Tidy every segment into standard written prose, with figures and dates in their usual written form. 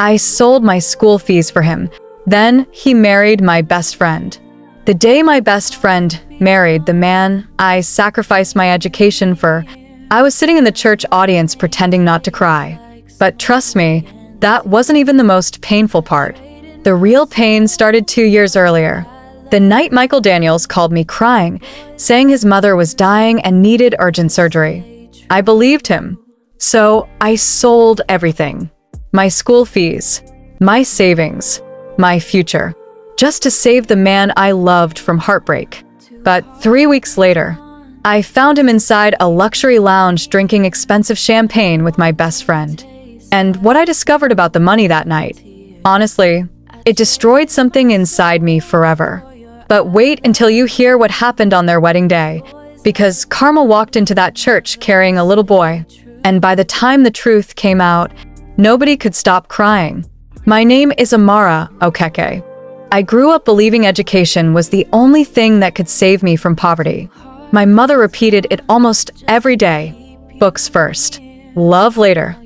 I sold my school fees for him. Then he married my best friend. The day my best friend married the man I sacrificed my education for, I was sitting in the church audience pretending not to cry. But trust me, that wasn't even the most painful part. The real pain started 2 years earlier. The night Michael Daniels called me crying, saying his mother was dying and needed urgent surgery. I believed him. So I sold everything. My school fees, my savings, my future, just to save the man I loved from heartbreak. But 3 weeks later, I found him inside a luxury lounge drinking expensive champagne with my best friend. And what I discovered about the money that night, honestly, it destroyed something inside me forever. But wait until you hear what happened on their wedding day, because Karma walked into that church carrying a little boy, and by the time the truth came out, nobody could stop crying. My name is Amara Okeke. I grew up believing education was the only thing that could save me from poverty. My mother repeated it almost every day. Books first, love later.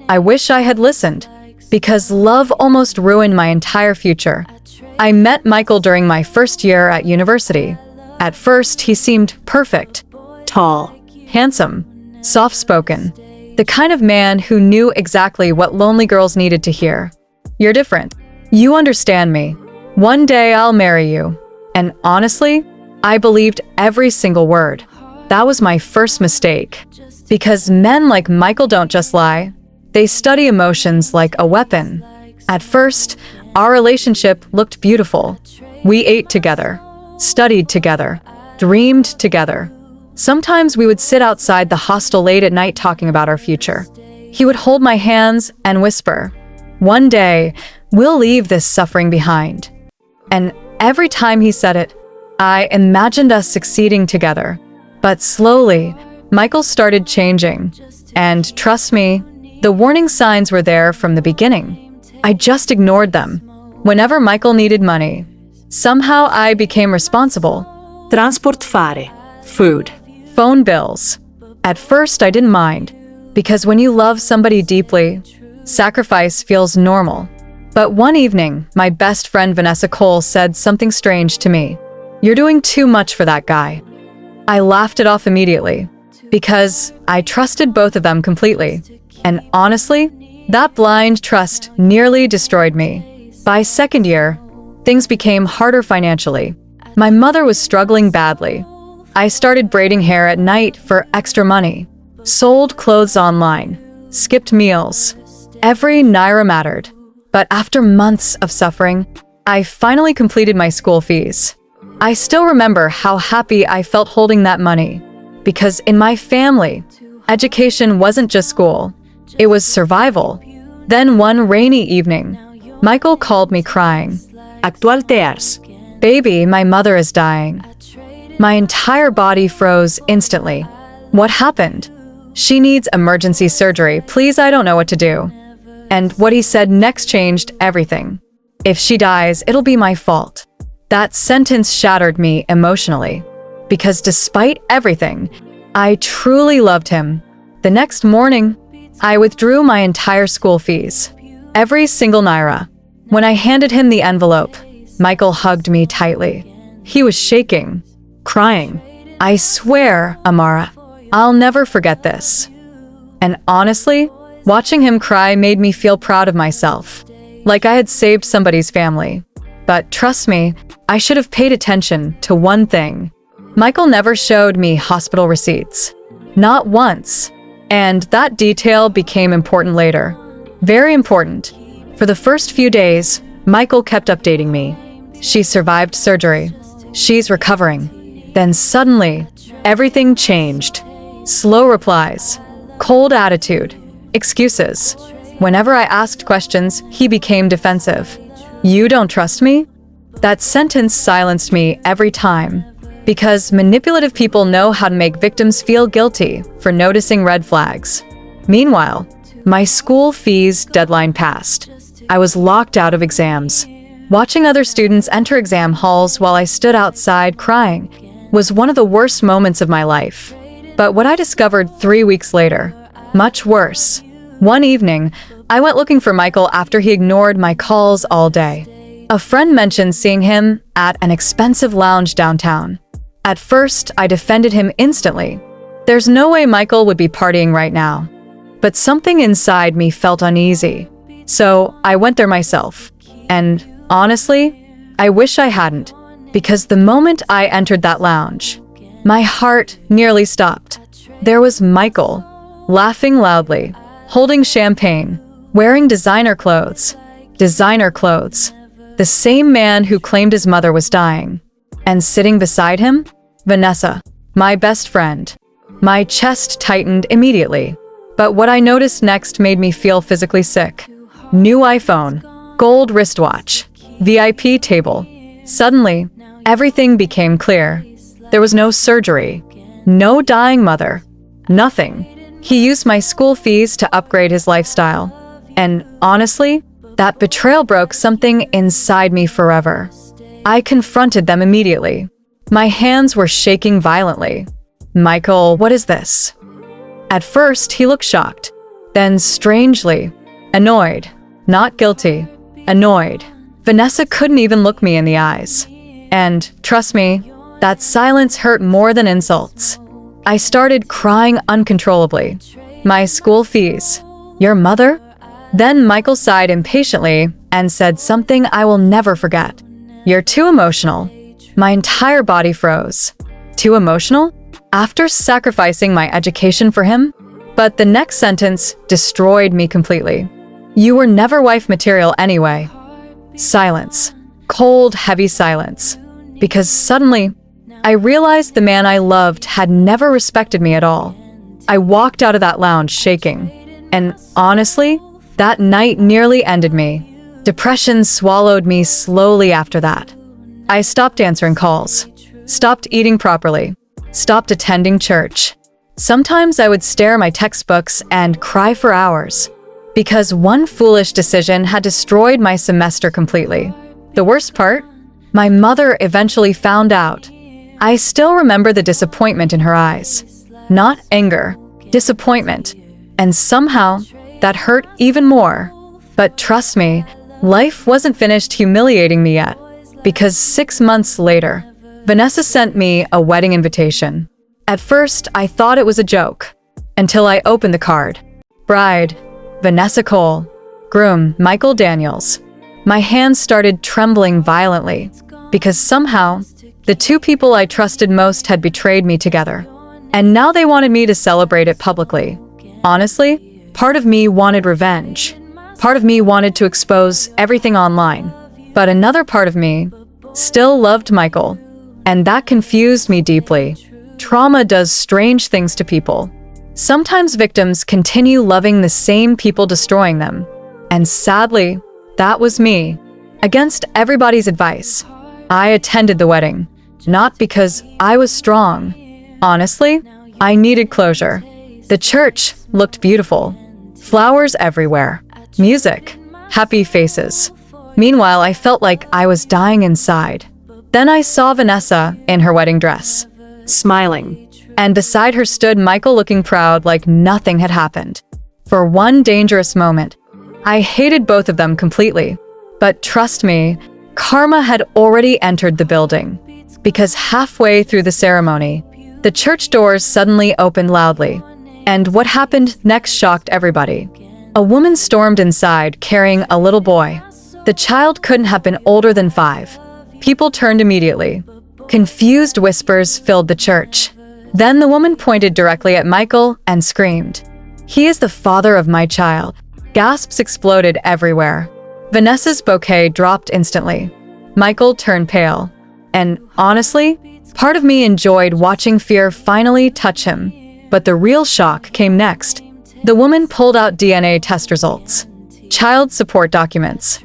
I wish I had listened, because love almost ruined my entire future. I met Michael during my first year at university. At first, he seemed perfect. Tall, handsome, soft-spoken. The kind of man who knew exactly what lonely girls needed to hear. You're different. You understand me. One day I'll marry you. And honestly, I believed every single word. That was my first mistake. Because men like Michael don't just lie. They study emotions like a weapon. At first, our relationship looked beautiful. We ate together, studied together, dreamed together. Sometimes we would sit outside the hostel late at night talking about our future. He would hold my hands and whisper, "One day, we'll leave this suffering behind." And every time he said it, I imagined us succeeding together. But slowly, Michael started changing. And trust me, the warning signs were there from the beginning. I just ignored them. Whenever Michael needed money, somehow I became responsible. Transport fare, food. Phone bills. At first, I didn't mind, because when you love somebody deeply, sacrifice feels normal. But one evening, my best friend Vanessa Cole said something strange to me. "You're doing too much for that guy." I laughed it off immediately, because I trusted both of them completely. And honestly, that blind trust nearly destroyed me. By second year, things became harder financially. My mother was struggling badly. I started braiding hair at night for extra money, sold clothes online, skipped meals. Every naira mattered. But after months of suffering, I finally completed my school fees. I still remember how happy I felt holding that money, because in my family, education wasn't just school, it was survival. Then one rainy evening, Michael called me crying. Actual tears. "Baby, my mother is dying." My entire body froze instantly. "What happened?" "She needs emergency surgery. Please, I don't know what to do." And what he said next changed everything. "If she dies, it'll be my fault." That sentence shattered me emotionally, because despite everything, I truly loved him. The next morning, I withdrew my entire school fees, every single naira. When I handed him the envelope, Michael hugged me tightly. He was shaking, crying. "I swear, Amara, I'll never forget this." And honestly, watching him cry made me feel proud of myself, like I had saved somebody's family. But trust me, I should have paid attention to one thing. Michael never showed me hospital receipts. Not once. And that detail became important later. Very important. For the first few days, Michael kept updating me. "She survived surgery. She's recovering." Then suddenly, everything changed. Slow replies, cold attitude, excuses. Whenever I asked questions, he became defensive. "You don't trust me?" That sentence silenced me every time, because manipulative people know how to make victims feel guilty for noticing red flags. Meanwhile, my school fees deadline passed. I was locked out of exams. Watching other students enter exam halls while I stood outside crying was one of the worst moments of my life. But what I discovered 3 weeks later, much worse. One evening, I went looking for Michael after he ignored my calls all day. A friend mentioned seeing him at an expensive lounge downtown. At first, I defended him instantly. There's no way Michael would be partying right now. But something inside me felt uneasy. So I went there myself. And honestly, I wish I hadn't, because the moment I entered that lounge, my heart nearly stopped. There was Michael, laughing loudly, holding champagne, wearing designer clothes. Designer clothes. The same man who claimed his mother was dying. And sitting beside him, Vanessa, my best friend. My chest tightened immediately. But what I noticed next made me feel physically sick. New iPhone, gold wristwatch, VIP table. Suddenly, everything became clear. There was no surgery, no dying mother, nothing. He used my school fees to upgrade his lifestyle. And honestly, that betrayal broke something inside me forever. I confronted them immediately. My hands were shaking violently. Michael, what is this? At first, he looked shocked, then strangely annoyed, not guilty, annoyed. Vanessa couldn't even look me in the eyes. And trust me, that silence hurt more than insults. I started crying uncontrollably. My school fees. Your mother? Then Michael sighed impatiently and said something I will never forget. You're too emotional. My entire body froze. Too emotional? After sacrificing my education for him? But the next sentence destroyed me completely. You were never wife material anyway. Silence. Cold, heavy silence. Because suddenly, I realized the man I loved had never respected me at all. I walked out of that lounge shaking. And honestly, that night nearly ended me. Depression swallowed me slowly after that. I stopped answering calls, stopped eating properly, stopped attending church. Sometimes I would stare at my textbooks and cry for hours, because one foolish decision had destroyed my semester completely. The worst part? My mother eventually found out. I still remember the disappointment in her eyes. Not anger, disappointment. And somehow, that hurt even more. But trust me, life wasn't finished humiliating me yet, because 6 months later, Vanessa sent me a wedding invitation. At first, I thought it was a joke, until I opened the card. Bride, Vanessa Cole. Groom, Michael Daniels. My hands started trembling violently, because somehow, the two people I trusted most had betrayed me together. And now they wanted me to celebrate it publicly. Honestly, part of me wanted revenge. Part of me wanted to expose everything online. But another part of me still loved Michael. And that confused me deeply. Trauma does strange things to people. Sometimes victims continue loving the same people destroying them. And sadly, that was me. Against everybody's advice, I attended the wedding. Not because I was strong. Honestly, I needed closure. The church looked beautiful. Flowers everywhere. Music. Happy faces. Meanwhile, I felt like I was dying inside. Then I saw Vanessa in her wedding dress, Smiling. and beside her stood Michael looking proud like nothing had happened. For one dangerous moment, I hated both of them completely. But trust me, karma had already entered the building. Because halfway through the ceremony, the church doors suddenly opened loudly. And what happened next shocked everybody. A woman stormed inside carrying a little boy. The child couldn't have been older than 5. People turned immediately. Confused whispers filled the church. Then the woman pointed directly at Michael and screamed, "He is the father of my child." Gasps exploded everywhere. Vanessa's bouquet dropped instantly. Michael turned pale. And honestly, part of me enjoyed watching fear finally touch him. But the real shock came next. The woman pulled out DNA test results, child support documents,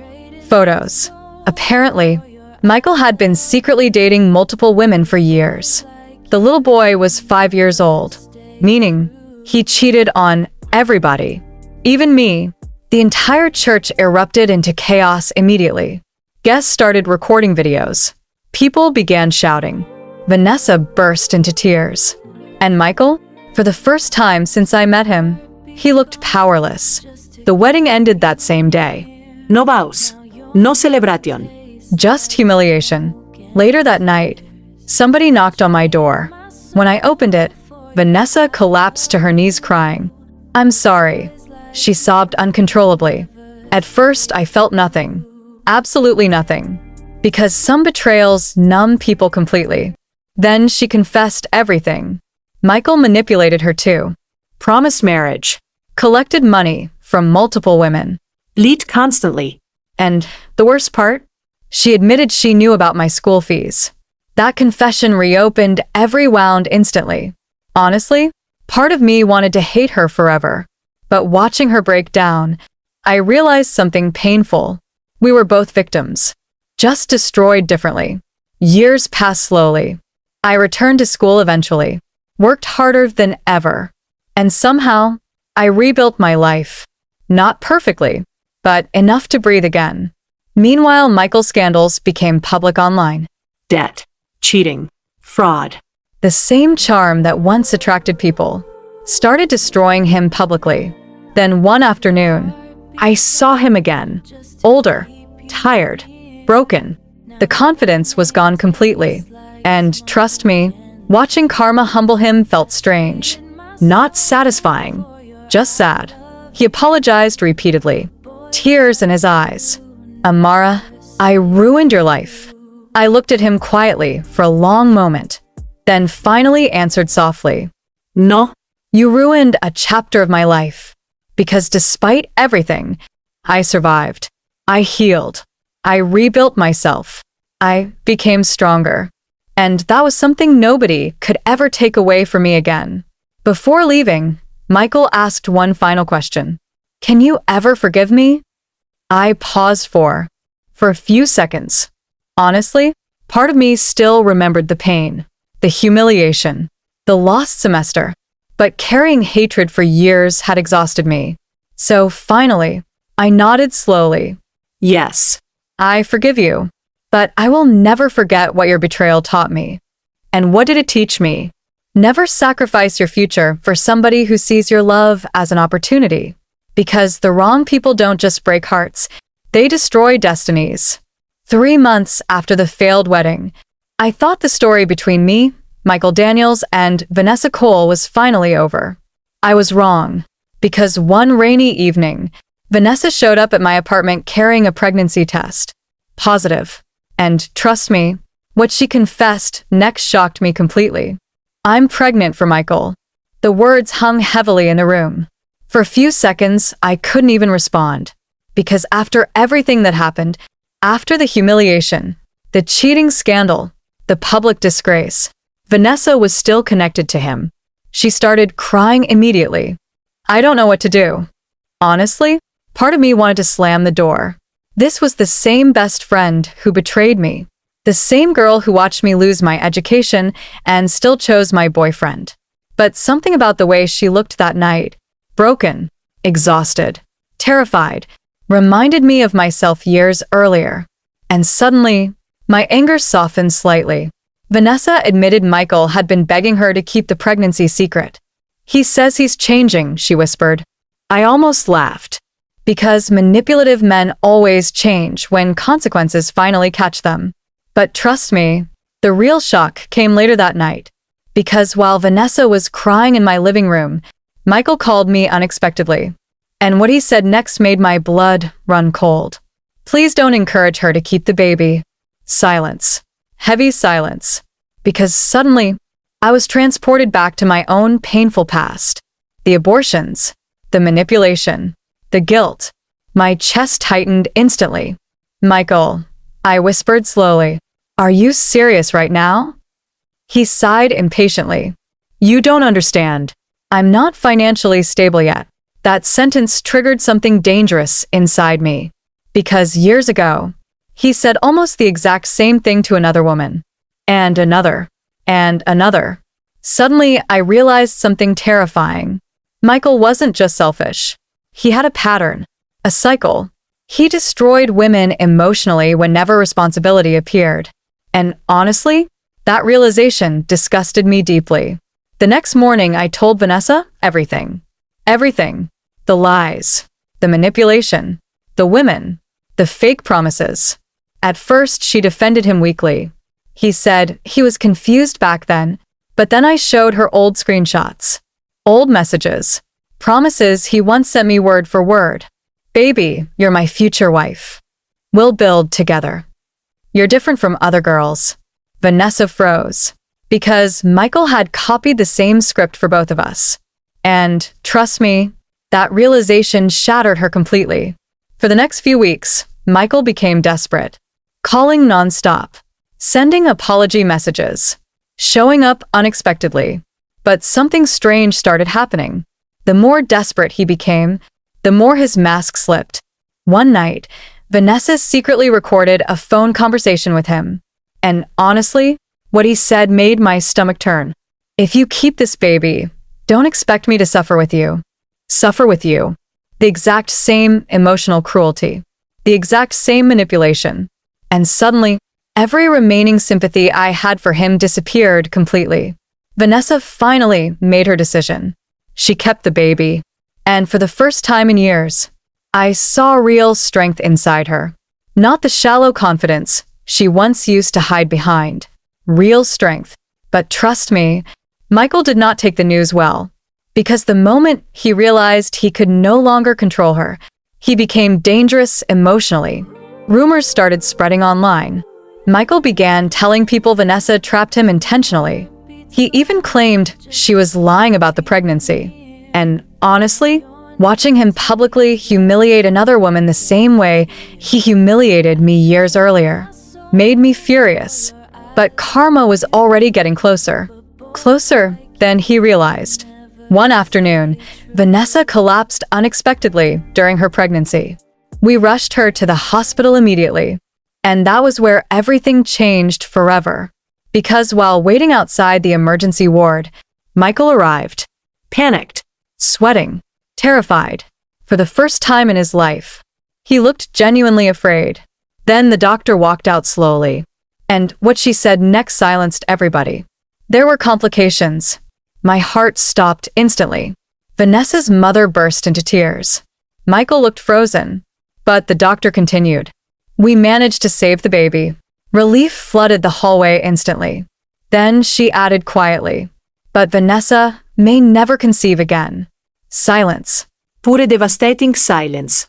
photos. Apparently, Michael had been secretly dating multiple women for years. The little boy was 5 years old, meaning he cheated on everybody, even me. The entire church erupted into chaos immediately. Guests started recording videos. People began shouting. Vanessa burst into tears. And Michael, for the first time since I met him, he looked powerless. The wedding ended that same day. No vows. No celebration. Just humiliation. Later that night, somebody knocked on my door. When I opened it, Vanessa collapsed to her knees crying. "I'm sorry," she sobbed uncontrollably. At first, I felt nothing. Absolutely nothing. Because some betrayals numb people completely. Then she confessed everything. Michael manipulated her too. Promised marriage. Collected money from multiple women. Lied constantly. And the worst part? She admitted she knew about my school fees. That confession reopened every wound instantly. Honestly, part of me wanted to hate her forever. But watching her break down, I realized something painful. We were both victims, just destroyed differently. Years passed slowly. I returned to school eventually, worked harder than ever. And somehow, I rebuilt my life. Not perfectly, but enough to breathe again. Meanwhile, Michael's scandals became public online. Debt. Cheating. Fraud. The same charm that once attracted people started destroying him publicly. Then one afternoon, I saw him again. Older, tired, broken. The confidence was gone completely. And trust me, watching karma humble him felt strange. Not satisfying, just sad. He apologized repeatedly, tears in his eyes. "Amara, I ruined your life." I looked at him quietly for a long moment, then finally answered softly, No. "You ruined a chapter of my life. Because despite everything, I survived. I healed. I rebuilt myself. I became stronger. And that was something nobody could ever take away from me again." Before leaving, Michael asked one final question. "Can you ever forgive me?" I paused for a few seconds. Honestly, part of me still remembered the pain, the humiliation, the lost semester. But carrying hatred for years had exhausted me. So finally, I nodded slowly. Yes. "I forgive you, but I will never forget what your betrayal taught me." And what did it teach me? Never sacrifice your future for somebody who sees your love as an opportunity. Because the wrong people don't just break hearts, they destroy destinies. 3 months after the failed wedding, I thought the story between me, Michael Daniels, and Vanessa Cole was finally over. I was wrong. Because one rainy evening, Vanessa showed up at my apartment carrying a pregnancy test. Positive. And trust me, what she confessed next shocked me completely. "I'm pregnant for Michael." The words hung heavily in the room. For a few seconds, I couldn't even respond. Because after everything that happened, after the humiliation, the cheating scandal, the public disgrace, Vanessa was still connected to him. She started crying immediately. I don't know what to do. Honestly, part of me wanted to slam the door. This was the same best friend who betrayed me. The same girl who watched me lose my education and still chose my boyfriend. But something about the way she looked that night, broken, exhausted, terrified, reminded me of myself years earlier. And suddenly, my anger softened slightly. Vanessa admitted Michael had been begging her to keep the pregnancy secret. "He says he's changing," she whispered. I almost laughed. Because manipulative men always change when consequences finally catch them. But trust me, the real shock came later that night. Because while Vanessa was crying in my living room, Michael called me unexpectedly. And what he said next made my blood run cold. "Please don't encourage her to keep the baby." Silence. Heavy silence. Because suddenly, I was transported back to my own painful past. The abortions, the manipulation, the guilt. My chest tightened instantly. "Michael," I whispered slowly, "are you serious right now?" He sighed impatiently. "You don't understand. I'm not financially stable yet." That sentence triggered something dangerous inside me. Because years ago, he said almost the exact same thing to another woman. And another. And another. Suddenly, I realized something terrifying. Michael wasn't just selfish. He had a pattern, a cycle. He destroyed women emotionally whenever responsibility appeared. And honestly, that realization disgusted me deeply. The next morning, I told Vanessa everything. Everything. The lies, the manipulation, the women, the fake promises. At first, she defended him weakly. He said he was confused back then, but then I showed her old screenshots, old messages, promises he once sent me word for word. Baby, you're my future wife. We'll build together. You're different from other girls. Vanessa froze, because Michael had copied the same script for both of us. And, trust me, that realization shattered her completely. For the next few weeks, Michael became desperate, calling nonstop, sending apology messages, showing up unexpectedly. But something strange started happening. The more desperate he became, the more his mask slipped. One night, Vanessa secretly recorded a phone conversation with him. And honestly, what he said made my stomach turn. If you keep this baby, don't expect me to suffer with you. Suffer with you. The exact same emotional cruelty. The exact same manipulation. And suddenly, every remaining sympathy I had for him disappeared completely. Vanessa finally made her decision. She kept the baby. And for the first time in years, I saw real strength inside her. Not the shallow confidence she once used to hide behind. Real strength. But trust me, Michael did not take the news well. Because the moment he realized he could no longer control her, he became dangerous emotionally. Rumors started spreading online. Michael began telling people Vanessa trapped him intentionally. He even claimed she was lying about the pregnancy. And honestly, watching him publicly humiliate another woman the same way he humiliated me years earlier made me furious. But karma was already getting closer. Closer than he realized. One afternoon, Vanessa collapsed unexpectedly during her pregnancy. We rushed her to the hospital immediately. And that was where everything changed forever. Because while waiting outside the emergency ward, Michael arrived. Panicked. Sweating. Terrified. For the first time in his life. He looked genuinely afraid. Then the doctor walked out slowly. And what she said next silenced everybody. There were complications. My heart stopped instantly. Vanessa's mother burst into tears. Michael looked frozen. But the doctor continued. We managed to save the baby. Relief flooded the hallway instantly. Then she added quietly. But Vanessa may never conceive again. Silence. Pure devastating silence.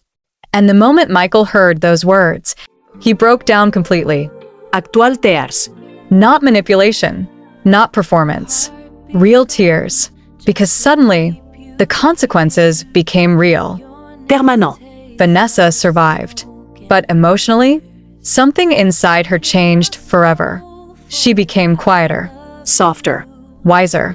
And the moment Michael heard those words, he broke down completely. Actual tears. Not manipulation. Not performance. Real tears. Because suddenly, the consequences became real. Permanent. Vanessa survived. But emotionally, something inside her changed forever. She became quieter. Softer. Wiser.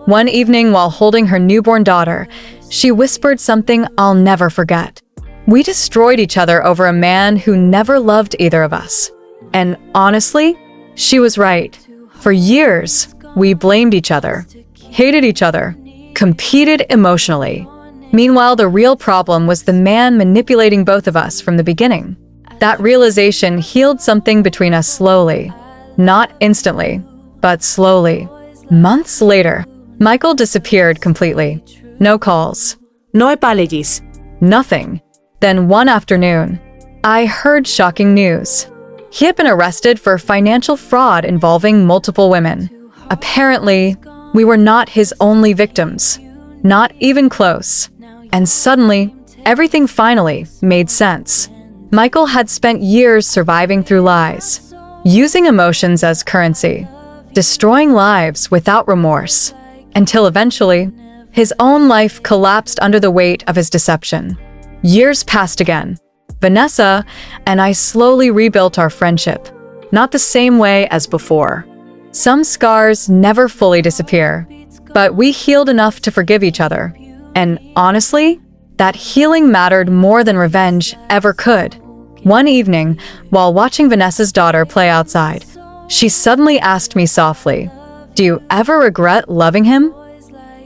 One evening while holding her newborn daughter, she whispered something I'll never forget. We destroyed each other over a man who never loved either of us. And honestly, she was right. For years, we blamed each other, hated each other, competed emotionally. Meanwhile, the real problem was the man manipulating both of us from the beginning. That realization healed something between us slowly. Not instantly, but slowly. Months later, Michael disappeared completely. No calls. No apologies. Nothing. Then one afternoon, I heard shocking news. He had been arrested for financial fraud involving multiple women. Apparently, we were not his only victims. Not even close. And suddenly, everything finally made sense. Michael had spent years surviving through lies, using emotions as currency, destroying lives without remorse, until eventually, his own life collapsed under the weight of his deception. Years passed again. Vanessa and I slowly rebuilt our friendship, not the same way as before. Some scars never fully disappear, but we healed enough to forgive each other. And honestly, that healing mattered more than revenge ever could. One evening, while watching Vanessa's daughter play outside, she suddenly asked me softly, "Do you ever regret loving him?"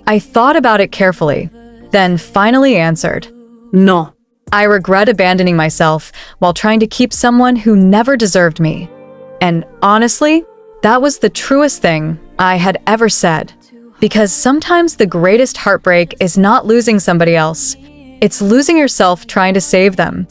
I thought about it carefully, then finally answered, No. I regret abandoning myself while trying to keep someone who never deserved me. And honestly, that was the truest thing I had ever said. Because sometimes the greatest heartbreak is not losing somebody else. It's losing yourself trying to save them.